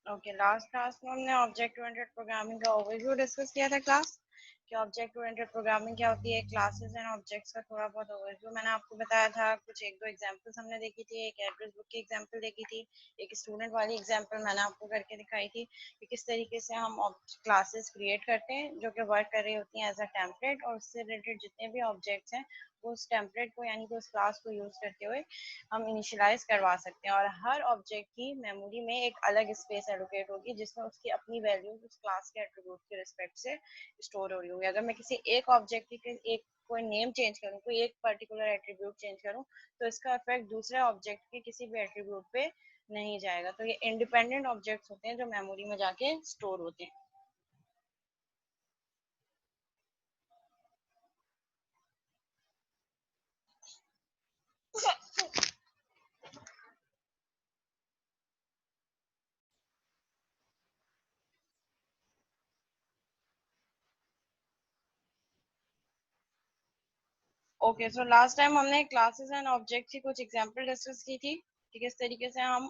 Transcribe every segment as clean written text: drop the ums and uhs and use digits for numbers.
Okay, last class में हमने object oriented programming का ओवरव्यू डिस्कस किया था क्लास कि ऑब्जेक्ट ओरिएंटेड प्रोग्रामिंग क्या होती है, क्लासेस एंड ऑब्जेक्ट्स का थोड़ा बहुत ओवरव्यू मैंने आपको बताया था। कुछ एक दो एग्जांपल्स हमने देखी थी, एक एड्रेस बुक की एग्जांपल देखी थी, एक स्टूडेंट वाली एग्जांपल मैंने आपको करके दिखाई थी कि किस तरीके से हम क्लासेस क्रिएट करते हैं जो कि वर्क कर रही होती हैं एज अ टेम्पलेट, और उससे रिलेटेड जितने भी ऑब्जेक्ट्स हैं वो उस टेम्पलेट को यानी कि उस क्लास को यूज करते हुए हम इनिशियलाइज करवा सकते हैं। और हर ऑब्जेक्ट की मेमोरी में एक अलग स्पेस एलोकेट होगी जिसमें उसकी अपनी वैल्यू उस क्लास के एट्रीब्यूट के रिस्पेक्ट से स्टोर हो रही होगी। अगर मैं किसी एक ऑब्जेक्ट की एक कोई नेम चेंज करूँ, कोई एक पर्टिकुलर एट्रीब्यूट चेंज करूँ, तो इसका इफेक्ट दूसरे ऑब्जेक्ट के किसी भी एट्रीब्यूट पे नहीं जाएगा। तो ये इंडिपेंडेंट ऑब्जेक्ट्स होते हैं जो मेमोरी में जाके स्टोर होते हैं। ओके, सो लास्ट टाइम हमने क्लासेस एंड ऑब्जेक्ट की कुछ एग्जांपल डिस्कस की थी कि किस तरीके से हम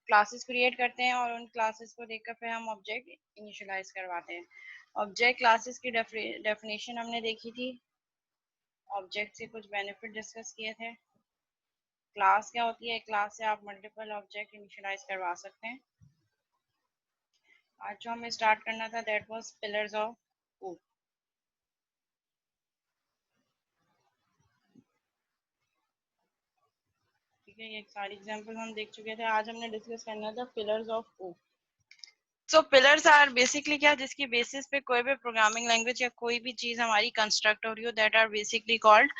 क्लासेस क्रिएट करते हैं और उन क्लासेस को देखकर फिर हम ऑब्जेक्ट इनिशियलाइज करवाते हैं। ऑब्जेक्ट क्लासेस की डेफिनेशन हमने देखी थी, ऑब्जेक्ट से कुछ बेनिफिट डिस्कस किए थे। क्लास क्या होती है, क्लास से आप मल्टीपल ऑब्जेक्ट इनिशियलाइज करवा सकते हैं। आज जो हमें स्टार्ट करना था that was pillars of OOP। ठीक है, ये सारी एग्जांपल हम देख चुके थे। आज हमने डिस्कस करना था pillars of OOP। So pillars are basically क्या, जिसकी बेसिस पे कोई भी प्रोग्रामिंग लैंग्वेज या कोई भी चीज हमारी कंस्ट्रक्ट हो रही हो, that are basically called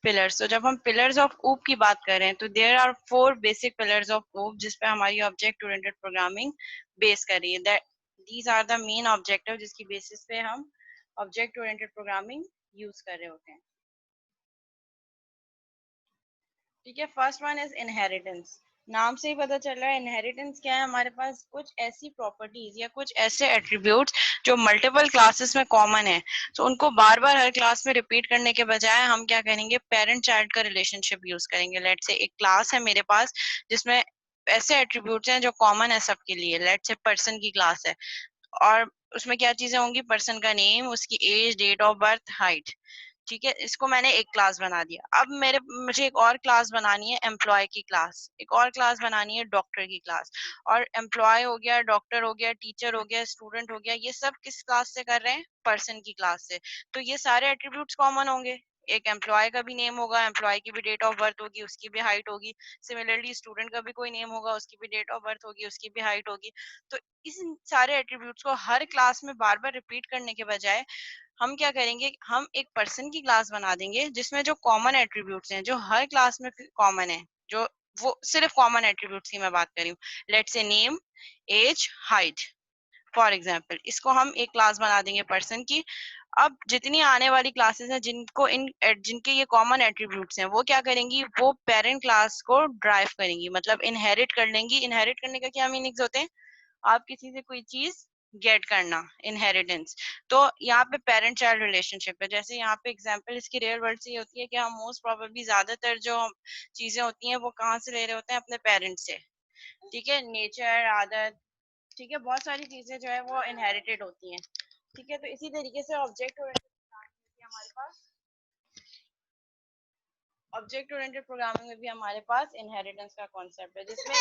pillars. तो जब हम पिलर्स ऑफ OOP की बात कर रहे हैं तो there are 4 basic pillars of OOP जिस पे हमारी ऑब्जेक्ट ओरिएंटेड प्रोग्रामिंग बेस कर रही है। That these are the main objective जिसकी बेसिस पे हम ऑब्जेक्ट ओरिएंटेड प्रोग्रामिंग यूज कर रहे होते हैं। ठीक है, फर्स्ट वन इज इनहेरिटेंस। नाम से ही पता चल रहा है इनहेरिटेंस क्या है। हमारे पास कुछ ऐसी प्रॉपर्टीज या कुछ ऐसे एट्रीब्यूट्स जो मल्टीपल क्लासेस में कॉमन है, तो उनको बार बार हर क्लास में रिपीट करने के बजाय हम क्या करेंगे, पेरेंट चाइल्ड का रिलेशनशिप यूज करेंगे। लेट से एक क्लास है मेरे पास जिसमें ऐसे एट्रीब्यूट्स हैं जो कॉमन है सबके लिए। लेट से पर्सन की क्लास है और उसमें क्या चीजें होंगी, पर्सन का नेम, उसकी age, date of birth, height. ठीक है, इसको मैंने एक क्लास बना दिया। अब मुझे एक और क्लास बनानी है, एम्प्लॉय की क्लास, एक और क्लास बनानी है, डॉक्टर की क्लास। और एम्प्लॉय हो गया, डॉक्टर हो गया, टीचर हो गया, स्टूडेंट हो गया, ये सब किस क्लास से कर रहे हैं, पर्सन की क्लास से। तो ये सारे एट्रीब्यूट्स कॉमन होंगे। एक एम्प्लॉय का भी नेम होगा, एम्प्लॉय की भी डेट ऑफ बर्थ होगी, उसकी भी हाइट होगी। सिमिलरली स्टूडेंट का भी कोई नेम होगा, उसकी भी डेट ऑफ बर्थ होगी, उसकी भी हाइट होगी। तो इस सारे एट्रीब्यूट्स को हर क्लास में बार बार रिपीट करने के बजाय हम क्या करेंगे, हम एक पर्सन की क्लास बना देंगे जिसमें जो कॉमन एट्रीब्यूट्स हैं, जो हर क्लास में कॉमन है, जो वो सिर्फ कॉमन एट्रीब्यूट्स की मैं बात कर रही हूँ। Let's say name, age, height, for example, इसको हम एक क्लास बना देंगे पर्सन की। अब जितनी आने वाली क्लासेस हैं जिनके ये कॉमन एट्रीब्यूट्स हैं, वो क्या करेंगी, वो पेरेंट क्लास को ड्राइव करेंगी, मतलब इनहेरिट कर लेंगी। इनहेरिट करने का क्या मीनिंग्स होते हैं, आप किसी से कोई चीज गेट करना, इनहेरिटेंस। तो यहाँ पे पेरेंट चाइल्ड रिलेशनशिप है। जैसे यहाँ पे एग्जांपल इसकी रियल वर्ल्ड से ये होती है कि हम मोस्ट प्रोबेबली ज्यादातर जो चीजें होती हैं वो कहाँ से ले रहे होते हैं, अपने पेरेंट्स से। ठीक है, नेचर, आदत, ठीक है, बहुत सारी चीजें जो है वो इनहेरिटेड होती हैं। ठीक है, तो इसी तरीके से हमारे पास ऑब्जेक्ट ओरिएंटेड प्रोग्रामिंग में भी हमारे पास इनहेरिटेंस का कॉन्सेप्ट है जिसमें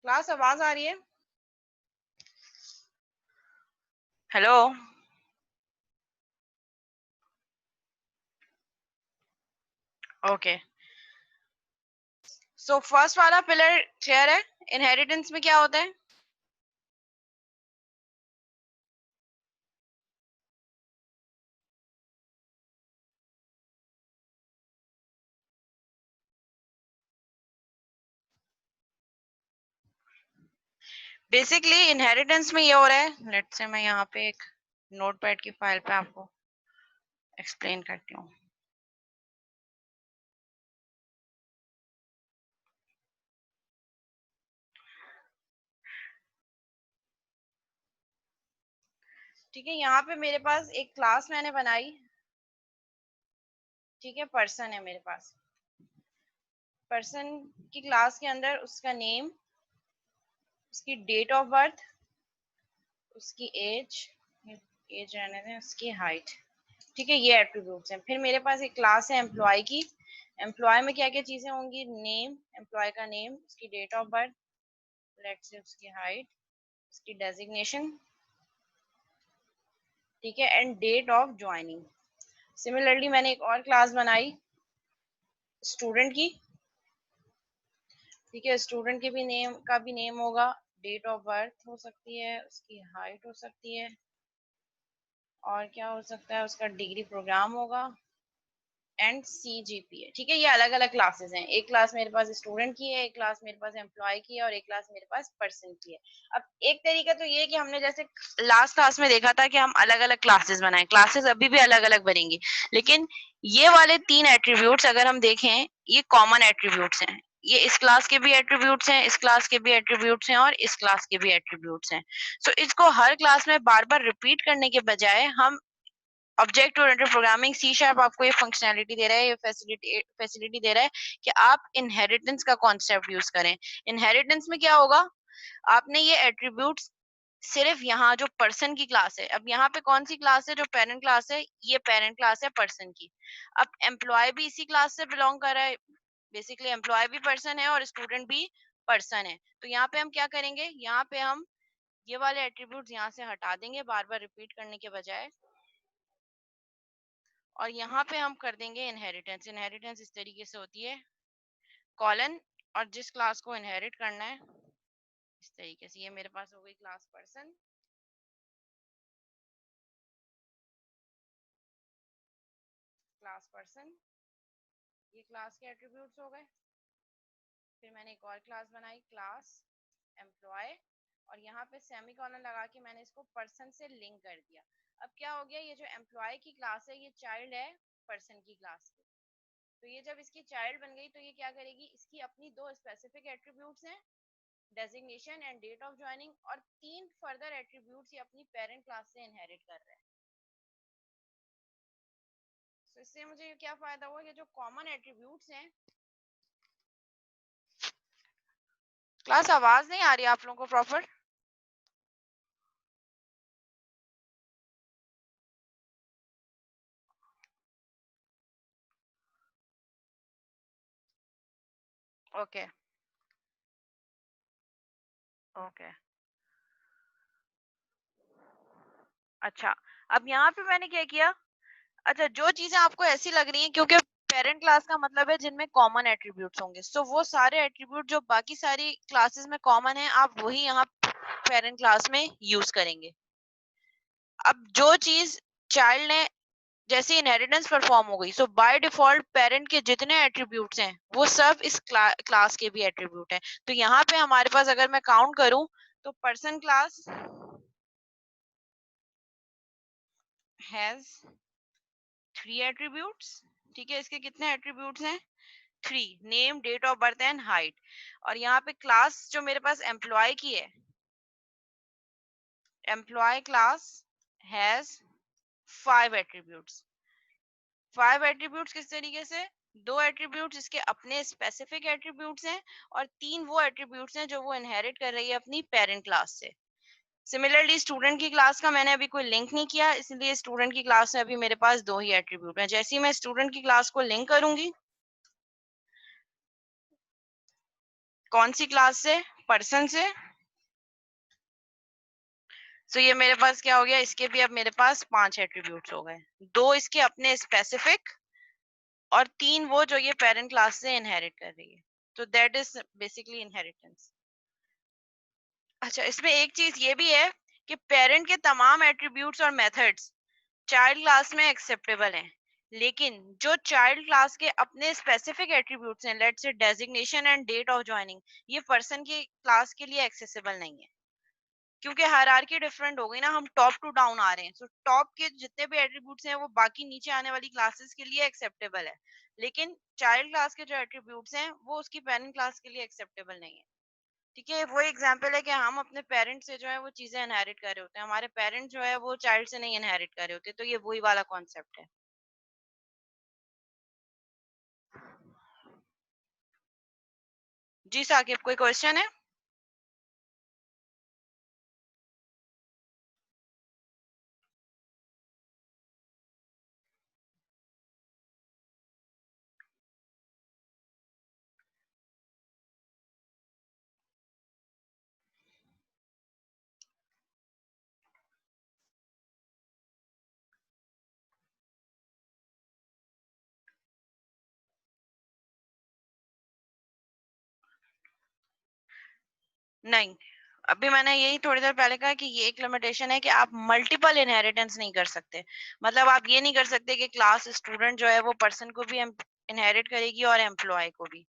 क्लास आवाज आ रही है? हेलो? ओके, सो फर्स्ट वाला पिलर क्लियर है? इनहेरिटेंस में क्या होता है? बेसिकली इनहेरिटेंस में ये हो रहा है, लेट से मैं यहाँ पे एक नोटपैड की फाइल पे आपको एक्सप्लेन करती हूँ। ठीक है, यहाँ पे मेरे पास एक क्लास मैंने बनाई। ठीक है, पर्सन है मेरे पास। पर्सन की क्लास के अंदर उसका नेम, उसकी डेट ऑफ बर्थ, उसकी एज, एज रहने दें, उसकी हाइट। ठीक है, ये एट्रीब्यूट्स हैं। फिर मेरे पास एक क्लास है एम्प्लॉय की। एम्प्लॉय में क्या क्या चीजें होंगी? नेम, एम्प्लॉय का नेम, उसकी date of birth, let's say उसकी हाइट, उसकी डेजिग्नेशन, ठीक है, and date of joining. Similarly मैंने एक और क्लास बनाई स्टूडेंट की। ठीक है, स्टूडेंट के भी नेम का भी नेम होगा, डेट ऑफ बर्थ हो सकती है, उसकी हाइट हो सकती है, और क्या हो सकता है, उसका डिग्री प्रोग्राम होगा, एंड CGPA। ठीक है, ये अलग अलग क्लासेस हैं। एक क्लास मेरे पास स्टूडेंट की है, एक क्लास मेरे पास एम्प्लॉय की है, और एक क्लास मेरे पास पर्सन की है। अब एक तरीका तो ये है कि हमने जैसे लास्ट क्लास में देखा था कि हम अलग अलग क्लासेस बनाएं, क्लासेस अभी भी अलग अलग बनेंगी, लेकिन ये वाले 3 एट्रीब्यूट्स अगर हम देखें, ये कॉमन एट्रीब्यूट्स हैं। ये इस क्लास के भी एट्रीब्यूट्स हैं, इस क्लास के भी एट्रीब्यूट्स हैं, और इस क्लास के भी एट्रीब्यूट्स हैं। सो इसको हर क्लास में बार बार रिपीट करने के बजाय हम object oriented programming C sharp आपको ये फंक्शनैलिटी दे रहा है, ये फैसिलिटी दे रहा है कि आप इनहेरिटेंस का कॉन्सेप्ट यूज करें। इनहेरिटेंस में क्या होगा, आपने ये एट्रीब्यूट्स सिर्फ यहाँ जो पर्सन की क्लास है, अब यहाँ पे कौन सी क्लास है? जो पेरेंट क्लास है, ये पेरेंट क्लास है पर्सन की। अब एम्प्लॉय भी इसी क्लास से बिलोंग कर रहा है, बेसिकली एम्प्लॉय भी पर्सन है और स्टूडेंट भी पर्सन है। तो यहाँ पे हम क्या करेंगे, यहाँ पे हम ये वाले एट्रीब्यूट्स यहाँ से हटा देंगे बार बार रिपीट करने के बजाय, और यहाँ पे हम कर देंगे इनहेरिटेंस। इनहेरिटेंस इस तरीके से होती है, कॉलन, और जिस क्लास को इनहेरिट करना है इस तरीके से। ये मेरे पास हो गई क्लास पर्सन, क्लास पर्सन, ये क्लास के एट्रीब्यूट्स हो गए। फिर मैंने एक और क्लास बनाई, क्लास एम्प्लॉय, और यहाँ पे सेमीकोलन लगा के मैंने इसको पर्सन से लिंक कर दिया। अब क्या हो गया, ये जो एम्प्लॉय की क्लास है ये चाइल्ड है पर्सन की क्लास की। तो ये जब इसकी चाइल्ड बन गई तो ये क्या करेगी, इसकी अपनी 2 स्पेसिफिक एट्रीब्यूट्स हैं, designation and date of joining, और 3 फर्दर एट्रीब्यूट्स ये अपनी पेरेंट क्लास से इनहेरिट कर रहा है। तो इससे मुझे क्या फायदा हुआ, ये जो कॉमन एट्रीब्यूट्स हैं। क्लास आवाज नहीं आ रही आप लोगों को प्रॉपर? ओके ओके, अच्छा। अब यहाँ पे मैंने क्या किया, अच्छा जो चीजें आपको ऐसी लग रही हैं, क्योंकि पेरेंट क्लास का मतलब है जिनमें कॉमन एट्रीब्यूट्स होंगे, सो वो सारे एट्रीब्यूट जो बाकी सारी क्लासेस में कॉमन है, आप वही यहाँ पेरेंट क्लास में यूज करेंगे। अब जो चीज चाइल्ड ने जैसे इनहेरिटेंस परफॉर्म हो गई, सो बाय डिफॉल्ट पेरेंट के जितने एट्रीब्यूट्स हैं वो सब इस क्लास के भी एट्रीब्यूट हैं। तो यहाँ पे हमारे पास अगर मैं काउंट करूं तो पर्सन क्लास हैज 3 एट्रीब्यूट्स। ठीक है, इसके कितने एट्रीब्यूट्स हैं? 3, name, date of birth and height. और यहाँ पे क्लास जो मेरे पास एम्प्लॉय की है, employee class has 5 attributes. 5 attributes किस तरीके से, 2 एट्रीब्यूट्स इसके अपने स्पेसिफिक एट्रीब्यूट्स हैं, और 3 वो एट्रीब्यूट्स हैं जो वो इनहेरिट कर रही है अपनी पेरेंट क्लास से। सिमिलरली स्टूडेंट की क्लास का मैंने अभी कोई लिंक नहीं किया, इसलिए स्टूडेंट की क्लास में अभी मेरे पास 2 ही एट्रीब्यूट हैं। जैसे ही मैं स्टूडेंट की क्लास को लिंक करूंगी, कौन सी क्लास से? पर्सन से। तो ये मेरे पास क्या हो गया, इसके भी अब मेरे पास 5 एट्रीब्यूट्स हो गए, 2 इसके अपने स्पेसिफिक और 3 वो जो ये पेरेंट क्लास से इनहेरिट कर रही है। तो दैट इज बेसिकली इनहेरिटेंस। अच्छा, इसमें एक चीज ये भी है कि पेरेंट के तमाम एट्रीब्यूट्स और मेथड्स चाइल्ड क्लास में एक्सेप्टेबल हैं, लेकिन जो चाइल्ड क्लास के अपने स्पेसिफिक एट्रीब्यूट्स हैं, let's say designation and date of joining, ये पर्सन की क्लास के लिए एक्सेसिबल नहीं है, क्योंकि हायरार्की डिफरेंट हो गई ना, हम टॉप टू डाउन आ रहे हैं। सो टॉप के जितने भी एट्रीब्यूट्स हैं वो बाकी नीचे आने वाली क्लासेस के लिए एक्सेप्टेबल है, लेकिन चाइल्ड क्लास के जो एट्रीब्यूट्स हैं वो उसकी पेरेंट क्लास के लिए एक्सेप्टेबल नहीं है। ठीक है, वो एग्जाम्पल है कि हम अपने पेरेंट्स से जो है वो चीजें इनहेरिट कर रहे होते हैं, हमारे पेरेंट्स जो है वो चाइल्ड से नहीं इनहेरिट कर रहे होते, तो ये वही वाला कॉन्सेप्ट है। जी साकिब, कोई क्वेश्चन है? नहीं, अभी मैंने यही थोड़ी देर पहले कहा कि ये एक लिमिटेशन है कि आप मल्टीपल इनहेरिटेंस नहीं कर सकते। मतलब आप ये नहीं कर सकते कि क्लास स्टूडेंट जो है वो पर्सन को भी इनहेरिट करेगी और एम्प्लॉय को भी।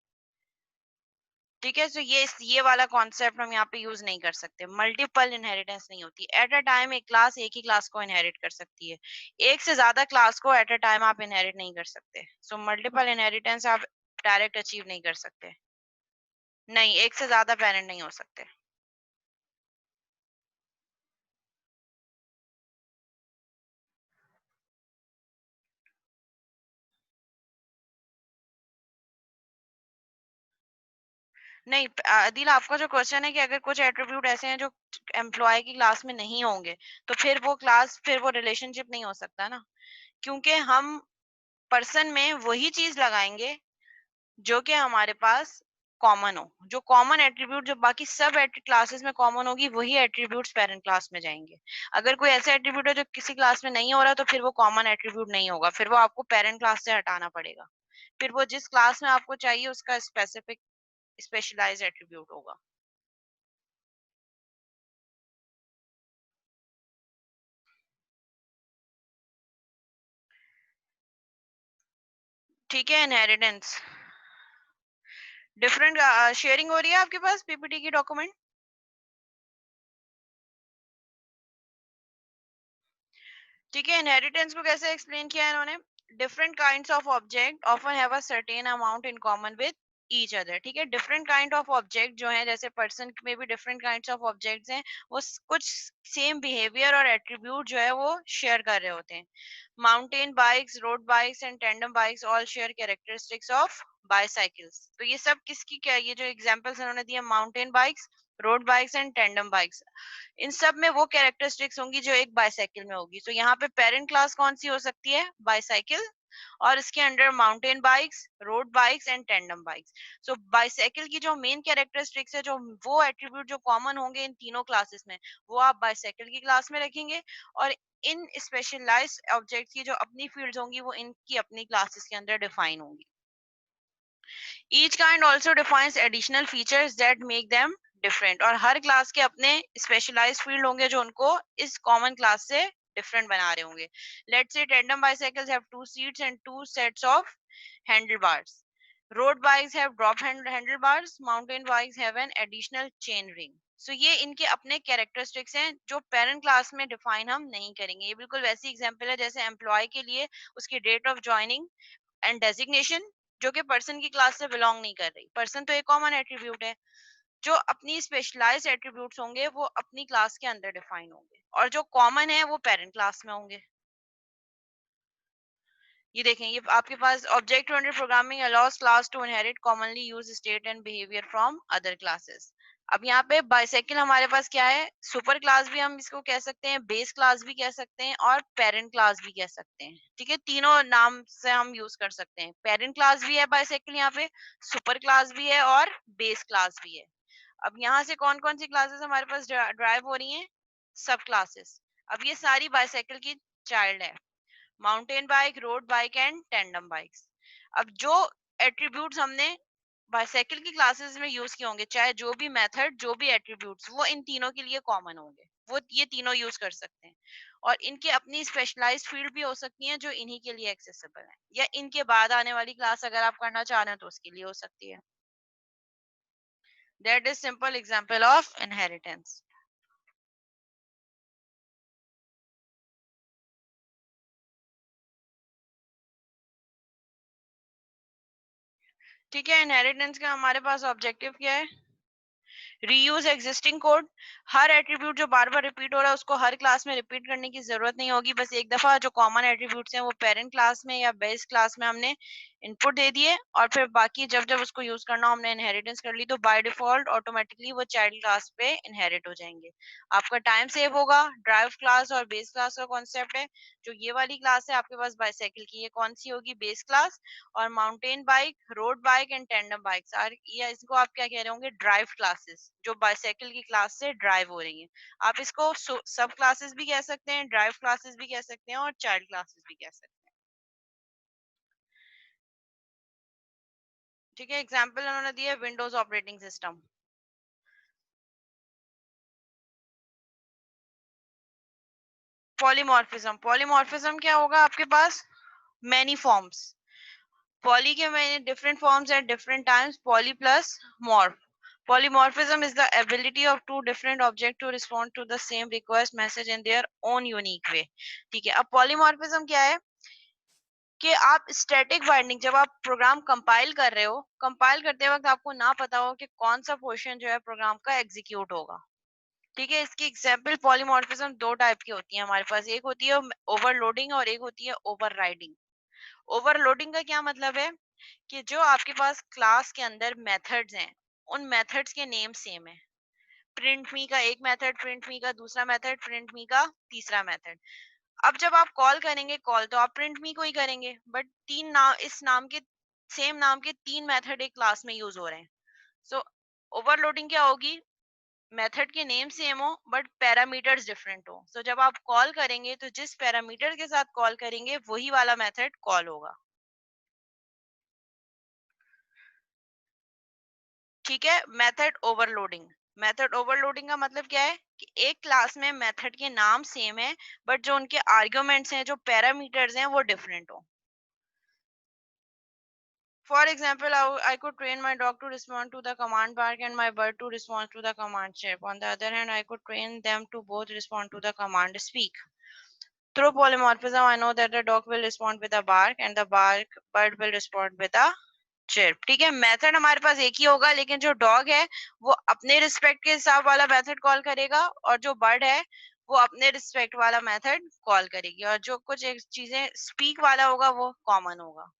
ठीक है, तो ये वाला कॉन्सेप्ट हम यहाँ पे यूज नहीं कर सकते। मल्टीपल इनहेरिटेंस नहीं होती एट अ टाइम। एक क्लास एक ही क्लास को इनहेरिट कर सकती है, एक से ज्यादा क्लास को एट अ टाइम आप इनहेरिट नहीं कर सकते। सो मल्टीपल इनहेरिटेंस आप डायरेक्ट अचीव नहीं कर सकते। नहीं, एक से ज्यादा पेरेंट नहीं हो सकते। नहीं, अदिल, आपका जो क्वेश्चन है कि अगर कुछ एट्रीब्यूट ऐसे हैं जो एम्प्लॉय की क्लास में नहीं होंगे, तो फिर वो रिलेशनशिप नहीं हो सकता ना, क्योंकि हम पर्सन में वही चीज लगाएंगे जो कि हमारे पास कॉमन हो। जो कॉमन एट्रीब्यूट जो बाकी सब क्लासेस में कॉमन होगी, वही एट्रीब्यूट्स पेरेंट क्लास में जाएंगे। अगर कोई ऐसा एट्रीब्यूट है जो किसी क्लास में नहीं हो रहा, तो फिर वो कॉमन एट्रीब्यूट नहीं होगा, फिर वो आपको पेरेंट क्लास से हटाना पड़ेगा। फिर वो जिस क्लास में आपको चाहिए उसका स्पेसिफिक स्पेशलाइज्ड एट्रीब्यूट होगा। ठीक है, इनहेरिटेंस डिफरेंट शेयरिंग हो रही है आपके पास पीपीटी की डॉक्यूमेंट। ठीक है, इनहेरिटेंस को कैसे एक्सप्लेन किया है इन्होंने? Different kinds of object often have a certain amount in common with each other. ठीक है, डिफरेंट काइंड ऑफ ऑब्जेक्ट जो है, जैसे पर्सन में भी डिफरेंट काइंड्स ऑफ ऑब्जेक्ट्स हैं, वो कुछ सेम बिहेवियर और एट्रीब्यूट जो है वो शेयर कर रहे होते हैं। Mountain bikes, road bikes and tandem bikes all shear characteristics of bicycles. तो ये सब किसकी क्या, ये जो एग्जांपल्स इन्होंने दिए, mountain bikes, road bikes and tandem bikes, इन सब में वो कैरेक्टरिस्टिक्स होंगी जो एक बाईसाइकिल में होगी। तो यहाँ पे पेरेंट क्लास कौन सी हो सकती है? बाईसाइकिल, और इसके under mountain bikes, road bikes and tandem bikes. So bicycle की जो मेन कैरेक्टरिस्टिक्स है, जो वो एट्रीब्यूट जो कॉमन होंगे इन तीनों क्लासेस में, वो आप बाईसाइकिल की क्लास में रखेंगे, और इन स्पेशलाइज्ड ऑब्जेक्ट्स की जो अपनी फील्ड्स होंगी वो इनकी अपनी क्लासेस के अंदर डिफाइन होंगी। Each kind also defines additional features that make them different, और हर क्लास के अपने स्पेशलाइज्ड फील्ड होंगे जो उनको इस कॉमन क्लास से डिफरेंट बना रहे होंगे। Let's say tandem bicycles have two seats and two sets of handlebars. Road bikes have drop handlebars. Mountain bikes have an additional chain ring. So ये इनके अपने कैरेक्टरिस्टिक्स हैं जो पेरेंट क्लास में डिफाइन हम नहीं करेंगे। ये बिल्कुल वैसी एग्जांपल है जैसे एम्प्लॉय के लिए उसकी date of joining and designation, जो कि पर्सन की क्लास से बिलोंग नहीं कर रही। पर्सन तो एक कॉमन एट्रीब्यूट है, जो अपनी स्पेशलाइज्ड एट्रीब्यूट्स होंगे वो अपनी क्लास के अंदर डिफाइन होंगे, और जो कॉमन है वो पेरेंट क्लास में होंगे। ये देखें, ये आपके पास object oriented programming allows class to inherit commonly used state and behaviour from other classes. अब यहाँ पे बाइसाइकिल हमारे पास क्या है, सुपर क्लास भी हम इसको कह सकते हैं, बेस क्लास भी कह सकते हैं और पेरेंट क्लास भी कह सकते हैं। ठीक है, तीनों नाम से हम यूज कर सकते हैं। पेरेंट क्लास भी है बाइसाइकिल यहाँ पे, सुपर क्लास भी है और बेस क्लास भी है। अब यहाँ से कौन कौन सी क्लासेस हमारे पास ड्राइव हो रही हैं, सब क्लासेस। अब ये सारी बाइसाइकिल की चाइल्ड है, mountain bike, road bike and tandem bikes. अब जो एट्रीब्यूट्स हमने बाइसाइकिल की क्लासेस में यूज किए होंगे, चाहे जो भी मेथड, जो भी एट्रीब्यूट्स, वो इन तीनों के लिए कॉमन होंगे, वो ये तीनों यूज कर सकते हैं। और इनके अपनी स्पेशलाइज्ड फील्ड भी हो सकती है जो इन्हीं के लिए एक्सेसिबल है, या इनके बाद आने वाली क्लास अगर आप करना चाह रहे हैं तो उसके लिए हो सकती है। That is simple example of inheritance. ठीक है, इनहेरिटेंस का हमारे पास ऑब्जेक्टिव क्या है, रीयूज एग्जिस्टिंग कोड। हर एट्रीब्यूट जो बार बार रिपीट हो रहा है उसको हर क्लास में रिपीट करने की जरूरत नहीं होगी, बस एक दफा जो कॉमन एट्रीब्यूट्स हैं वो पेरेंट क्लास में या बेस क्लास में हमने इनपुट दे दिए, और फिर बाकी जब जब उसको यूज करना हमने इनहेरिटेंस कर ली, तो बाय डिफॉल्ट ऑटोमेटिकली वो चाइल्ड क्लास पे इनहेरिट हो जाएंगे। आपका टाइम सेव होगा। ड्राइव क्लास और बेस क्लास का कॉन्सेप्ट है, जो ये वाली क्लास है आपके पास बाइसाइकिल की, ये कौन सी होगी, बेस क्लास। और mountain bike, road bike and tandem bikes are, या इसको आप क्या कह रहे होंगे, ड्राइव क्लासेस, जो बाइसाइकिल की क्लास से ड्राइव हो रही हैं। आप इसको सब क्लासेस भी कह सकते हैं, ड्राइव क्लासेस भी कह सकते हैं और चाइल्ड क्लासेस भी कह सकते हैं। ठीक है, एग्जाम्पल उन्होंने दिया Windows operating system. Polymorphism, polymorphism क्या होगा आपके पास, मैनी फॉर्म्स। Poly के मैंने different forms at different times, poly plus morph. Polymorphism is the ability of two different objects to respond to the same request message in their own unique way. ठीक है, अब polymorphism क्या है कि आप static binding, जब आप program compile कर रहे हो, कंपाइल करते वक्त आपको ना पता हो कि कौन सा पोर्शन जो है प्रोग्राम का एग्जीक्यूट होगा। ठीक है, इसकी एग्जाम्पल पॉलीमॉर्फिज्म दो टाइप की होती है हमारे पास, एक होती है ओवरलोडिंग और एक होती है ओवरराइडिंग। ओवरलोडिंग का क्या मतलब है कि जो आपके पास क्लास के अंदर मेथड्स हैं, उन मेथड्स के नेम सेम है। प्रिंट मी का एक मेथड, प्रिंट मी का दूसरा मेथड, प्रिंट मी का तीसरा मेथड। अब जब आप कॉल करेंगे, कॉल तो आप प्रिंट मी को ही करेंगे, बट तीन नाम, इस नाम के सेम नाम के तीन मेथड एक क्लास में यूज हो रहे हैं। सो ओवरलोडिंग क्या होगी, मेथड के नेम सेम हो बट पैरामीटर्स डिफरेंट हो। सो जब आप कॉल करेंगे तो जिस पैरामीटर के साथ कॉल करेंगे वही वाला मेथड कॉल होगा। ठीक है, मेथड ओवरलोडिंग। मेथड ओवरलोडिंग का मतलब क्या है कि एक क्लास में मेथड के नाम सेम है बट जो उनके आर्ग्यूमेंट्स हैं, जो पैरामीटर्स हैं, वो डिफरेंट हो। For example, I could train my dog to respond to the command bark and my bird to respond to the command chirp. On the other hand, I could train them to both respond to the command speak. Through polymorphism, I know that the dog will respond with a bark and the bird will respond with a chirp. ठीक है, method हमारे पास एक ही होगा, लेकिन जो dog है वो अपने रिस्पेक्ट के हिसाब वाला मेथड कॉल करेगा, और जो बर्ड है वो अपने रिस्पेक्ट वाला मेथड कॉल करेगी, और जो कुछ एक चीजें स्पीक वाला होगा वो कॉमन होगा।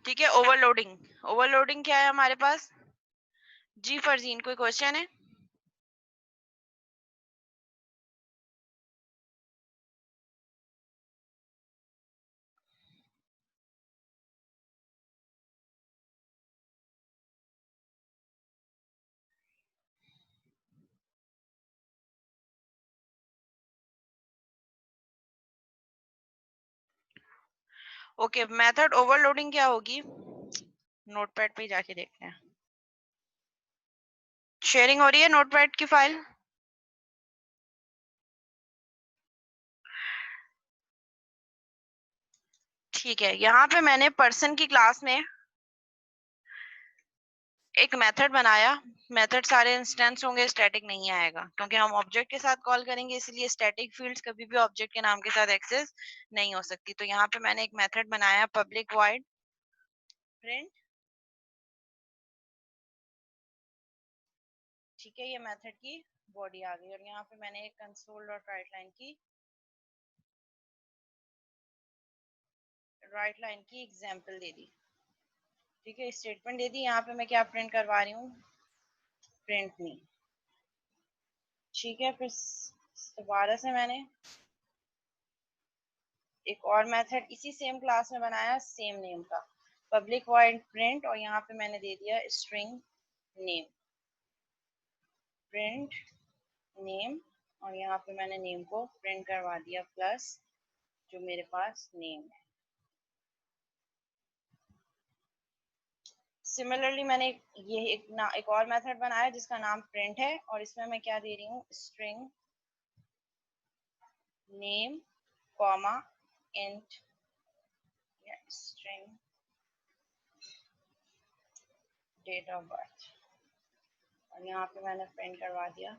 ठीक है, ओवरलोडिंग। ओवरलोडिंग क्या है हमारे पास, जी फरजीन, कोई क्वेश्चन है? ओके, मेथड ओवरलोडिंग क्या होगी, नोटपैड पे जाके देखते हैं। शेयरिंग हो रही है नोटपैड की फाइल? ठीक है, यहाँ पे मैंने पर्सन की क्लास में एक मेथड बनाया। मेथड सारे इंस्टेंस होंगे, स्टैटिक नहीं आएगा क्योंकि हम ऑब्जेक्ट के साथ कॉल करेंगे, इसलिए स्टैटिक फील्ड्स कभी भी ऑब्जेक्ट के नाम के साथ एक्सेस नहीं हो सकती। तो यहाँ पे मैंने एक मेथड बनाया, पब्लिक वॉइड प्रिंट। ठीक है, ये मेथड की बॉडी आ गई, और यहाँ पे मैंने एक कंसोल डॉट राइट लाइन की राइट लाइन की एग्जाम्पल दे दी, ठीक है, स्टेटमेंट दे दी। यहाँ पे मैं क्या प्रिंट करवा रही हूँ, प्रिंट मी, ठीक है। फिर दोबारा से मैंने एक और मेथड इसी सेम क्लास में बनाया, सेम नेम का, पब्लिक वॉइड प्रिंट, और यहाँ पे मैंने दे दिया स्ट्रिंग नेम, प्रिंट नेम, और यहाँ पे मैंने नेम को प्रिंट करवा दिया प्लस जो मेरे पास नेम है। सिमिलरली मैंने ये एक और मेथड बनाया जिसका नाम प्रिंट है, और इसमें मैं क्या दे रही हूँ, स्ट्रिंग नेम कॉमा इंट या स्ट्रिंग डेट ऑफ बर्थ, और यहाँ पे मैंने प्रिंट करवा दिया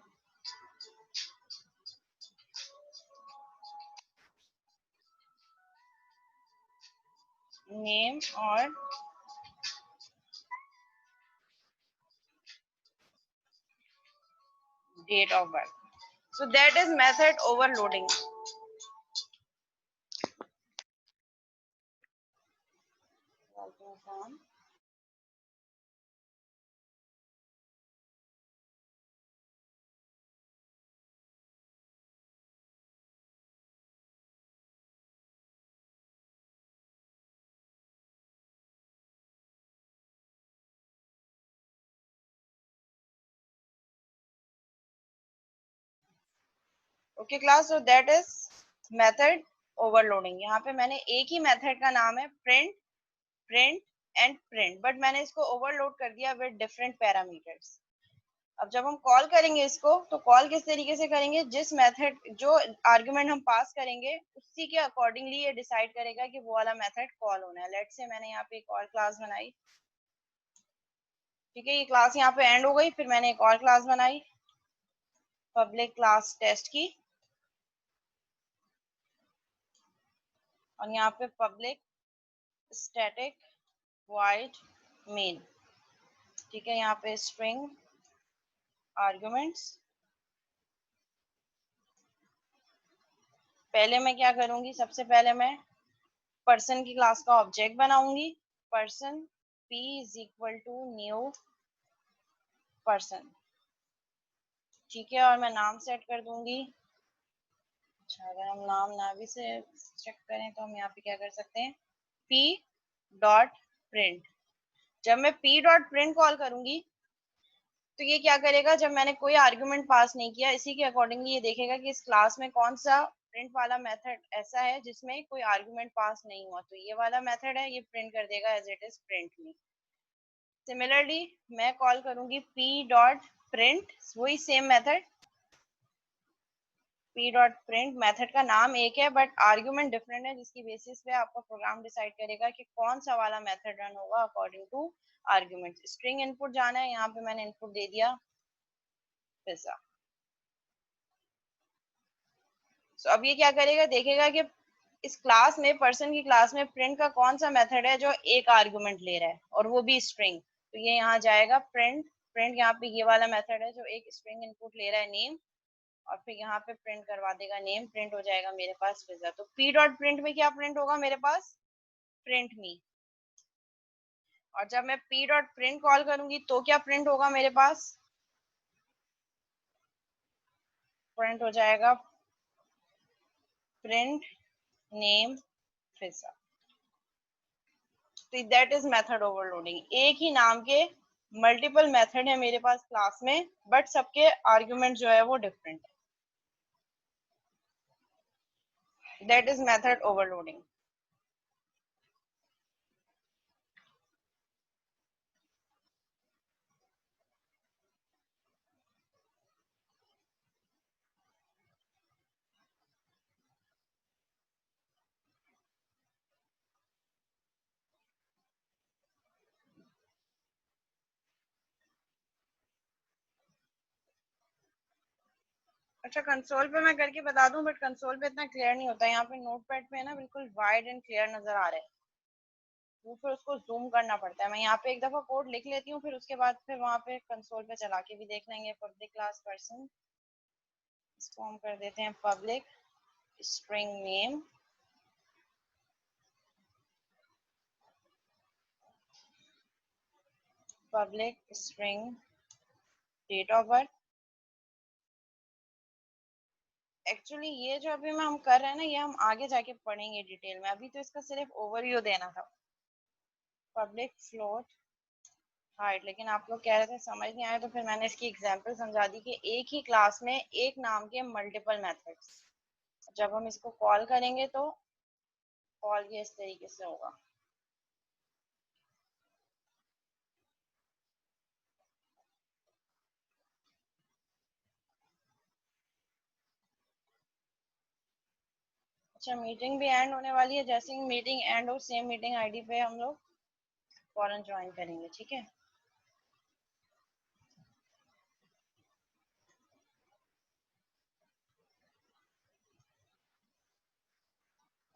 नेम और date of birth. So that is method overloading. Okay class, so that is method overloading. यहाँ पे मैंने एक ही मेथड का नाम है print, print and print, but मैंने इसको ओवरलोड कर दिया विद डिफरेंट पैरामीटर्स। अब जब हम कॉल करेंगे इसको, तो कॉल किस तरीके से करेंगे, जिस मेथड जो आर्गुमेंट हम पास करेंगे उसी के अकॉर्डिंगली ये डिसाइड करेगा कि वो वाला मेथड कॉल होना है। लेट्स से मैंने यहाँ पे एक और क्लास बनाई, ठीक है, ये क्लास यहाँ पे एंड हो गई। फिर मैंने एक और क्लास बनाई पब्लिक क्लास टेस्ट की, और यहाँ पे पब्लिक स्टैटिक वॉइड मेन, ठीक है, यहाँ पे स्ट्रिंग आर्गुमेंट्स। पहले मैं क्या करूंगी, सबसे पहले मैं पर्सन की क्लास का ऑब्जेक्ट बनाऊंगी, person p is equal to new person, ठीक है, और मैं नाम सेट कर दूंगी। अच्छा, अगर हम नाम ना भी से चेक करें तो हम यहाँ पे क्या कर सकते हैं, p डॉट प्रिंट। जब मैं p डॉट प्रिंट कॉल करूंगी तो ये क्या करेगा, जब मैंने कोई आर्गुमेंट पास नहीं किया, इसी के अकॉर्डिंगली ये देखेगा कि इस क्लास में कौन सा प्रिंट वाला मेथड ऐसा है जिसमें कोई आर्गुमेंट पास नहीं हुआ, तो ये वाला मेथड है, ये प्रिंट कर देगा एज इट इज प्रिंट में। सिमिलरली मैं कॉल करूंगी p डॉट प्रिंट, वही same method p dot print, method का नाम एक है बट आर्गुमेंट डिफरेंट है, जिसकी बेसिस पे आपका प्रोग्राम डिसाइड करेगा कि कौन सा वाला मेथड रन होगा according to argument. String input जाना है, यहाँ पे मैंने इनपुट दे दिया पिज्जा। So, अब ये क्या करेगा, देखेगा कि इस क्लास में, पर्सन की क्लास में प्रिंट का कौन सा मेथड है जो एक आर्गुमेंट ले रहा है और वो भी स्ट्रिंग, तो ये यहाँ जाएगा प्रिंट, प्रिंट यहाँ पे ये वाला मेथड है जो एक स्ट्रिंग इनपुट ले रहा है नेम, और फिर यहाँ पे प्रिंट करवा देगा नेम, प्रिंट हो जाएगा मेरे पास पिज्जा। तो p डॉट प्रिंट में क्या प्रिंट होगा मेरे पास, प्रिंट मी, और जब मैं p डॉट प्रिंट कॉल करूंगी तो क्या प्रिंट होगा मेरे पास, प्रिंट हो जाएगा प्रिंट नेम पिज्जा। तो दैट इज मेथड ओवरलोडिंग। एक ही नाम के मल्टीपल मेथड है मेरे पास क्लास में, बट सबके आर्गुमेंट जो है वो डिफरेंट है, दैट इज मेथड ओवरलोडिंग। अच्छा, कंसोल पे मैं करके बता दूं, बट कंसोल पे इतना क्लियर नहीं होता, यहाँ पे नोटपैड पे है ना बिल्कुल वाइड एंड क्लियर नजर आ रहा है, वो फिर उसको जूम करना पड़ता है। मैं यहाँ पे एक दफा कोड लिख लेती हूँ, फिर उसके बाद फिर वहाँ पे कंसोल पे चला के भी देख लेंगे। पब्लिक क्लास पर्सन, इसको हम कर देते हैं public string name, public string date of birth. Actually ये जो अभी हम कर रहे हैं ना, ये हम आगे जाके पढ़ेंगे डिटेल में, अभी तो इसका सिर्फ ओवरव्यू देना था। पब्लिक फ्लोट हाइट, लेकिन आप लोग कह रहे थे समझ नहीं आया, तो फिर मैंने इसकी एग्जांपल समझा दी कि एक ही क्लास में एक नाम के मल्टीपल मेथड्स, जब हम इसको कॉल करेंगे तो कॉल ये इस तरीके से होगा। अच्छा, मीटिंग भी एंड होने वाली है, जैसे ही मीटिंग एंड हो सेम मीटिंग आईडी पे हम लोग फौरन ज्वाइन करेंगे, ठीक है।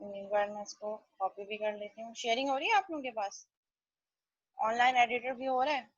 मीनवाइल मैं इसको कॉपी भी कर लेती हूँ। शेयरिंग हो रही है आप लोगों के पास? ऑनलाइन एडिटर भी हो रहा है?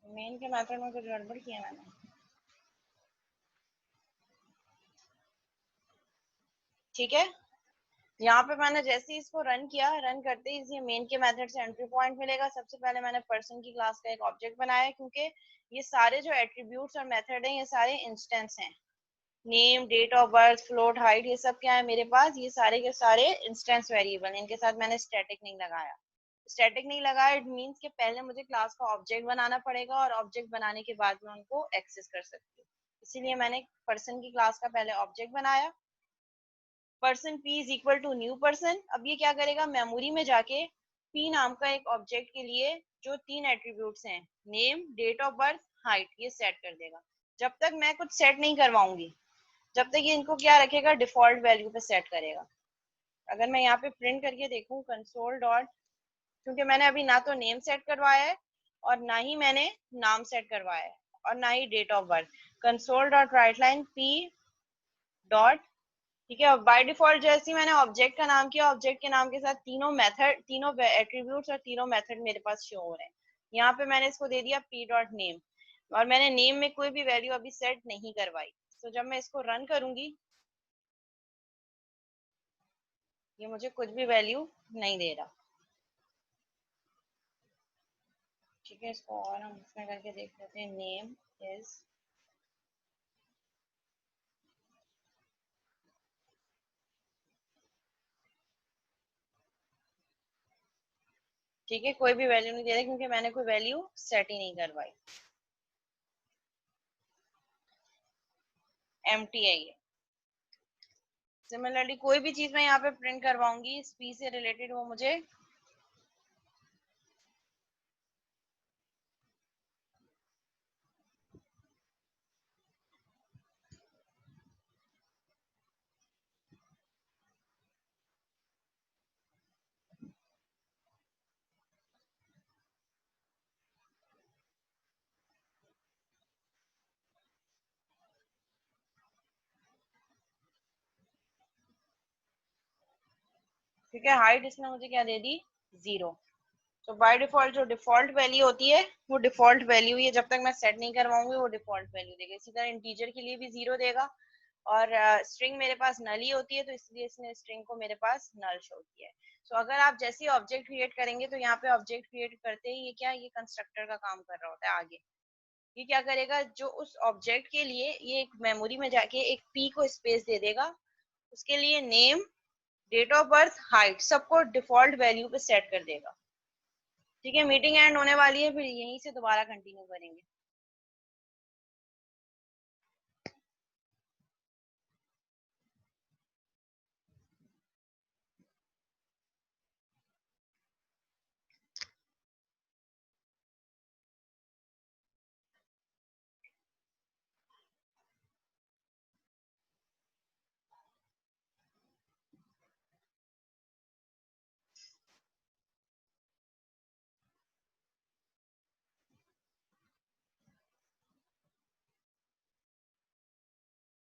मेन के मेथड में कुछ गड़बड़ किया मैंने? ठीक है, यहाँ पे मैंने जैसे ही इसको रन किया, रन करते ही इसे मेन के मेथड से एंट्री पॉइंट मिलेगा। सबसे पहले मैंने पर्सन की क्लास का एक ऑब्जेक्ट बनाया है, क्योंकि ये सारे जो एट्रीब्यूट्स और मेथड हैं ये सारे इंस्टेंस हैं। Name, date of birth, float, height, ये सब क्या है मेरे पास, ये सारे के सारे इंस्टेंस वेरिएबल। इनके साथ मैंने स्टैटिक नहीं लगाया। स्टैटिक नहीं लगाया इट मीन्स कि पहले मुझे क्लास का ऑब्जेक्ट बनाना पड़ेगा, और ऑब्जेक्ट बनाने के बाद मैं उनको एक्सेस कर सकती हूँ। इसीलिए मैंने पर्सन की क्लास का पहले ऑब्जेक्ट बनाया। Person P is equal to new person. अब ये क्या करेगा, मेमोरी में जाके पी नाम का एक ऑब्जेक्ट के लिए जो 3 एट्रीब्यूट्स हैं, name, date of birth, height, ये सेट कर देगा। जब तक मैं कुछ सेट नहीं करवाऊंगी, जब तक ये इनको क्या रखेगा, डिफॉल्ट वैल्यू पे सेट करेगा। अगर मैं यहाँ पे प्रिंट करके देखूं कंसोल डॉट, क्योंकि मैंने अभी ना तो नेम सेट करवाया है और ना ही मैंने नाम सेट करवाया है और ना ही date of birth. Console dot write line P dot, ठीक है, बाय डिफॉल्ट जैसे ही मैंने ऑब्जेक्ट का नाम किया, ऑब्जेक्ट के नाम के साथ तीनों मेथड, तीनों एट्रीब्यूट्स और तीनों मेथड मेरे पास शो हो रहे हैं। यहाँ पे मैंने इसको दे दिया पी डॉट नेम, और मैंने नेम में कोई भी वैल्यू अभी सेट नहीं करवाई। तो जब मैं इसको रन करूंगी, ये मुझे कुछ भी वैल्यू नहीं दे रहा। ठीक है, इसको और हम इसमें करके देख लेते हैं। नेम इज, ठीक है, कोई भी वैल्यू नहीं दे रहा क्योंकि मैंने कोई वैल्यू सेट ही नहीं करवाई। एम्प्टी है ये। सिमिलरली कोई भी चीज मैं यहाँ पे प्रिंट करवाऊंगी स्पी से रिलेटेड, वो मुझे ठीक है। हाइट इसने मुझे क्या दे दी, 0। तो बाय डिफॉल्ट जो डिफॉल्ट वैल्यू होती है वो डिफॉल्ट वैल्यू ही है, जब तक मैं सेट नहीं करवाऊंगी वो डिफॉल्ट वैल्यू देगा। इसी तरह इंटीजर के लिए भी 0 देगा, और स्ट्रिंग मेरे पास नल ही होती है, तो इसलिए इसने स्ट्रिंग को मेरे पास नल शो किया है। सो अगर आप जैसे ही ऑब्जेक्ट क्रिएट करेंगे, तो यहाँ पे ऑब्जेक्ट क्रिएट करते ही ये क्या, ये कंस्ट्रक्टर का काम कर रहा होता है आगे। ये क्या करेगा, जो उस ऑब्जेक्ट के लिए ये एक मेमोरी में जाके एक पी को स्पेस दे देगा, उसके लिए name, date of birth, height सबको डिफॉल्ट वैल्यू पे सेट कर देगा। ठीक है, मीटिंग एंड होने वाली है, फिर यहीं से दोबारा कंटिन्यू करेंगे।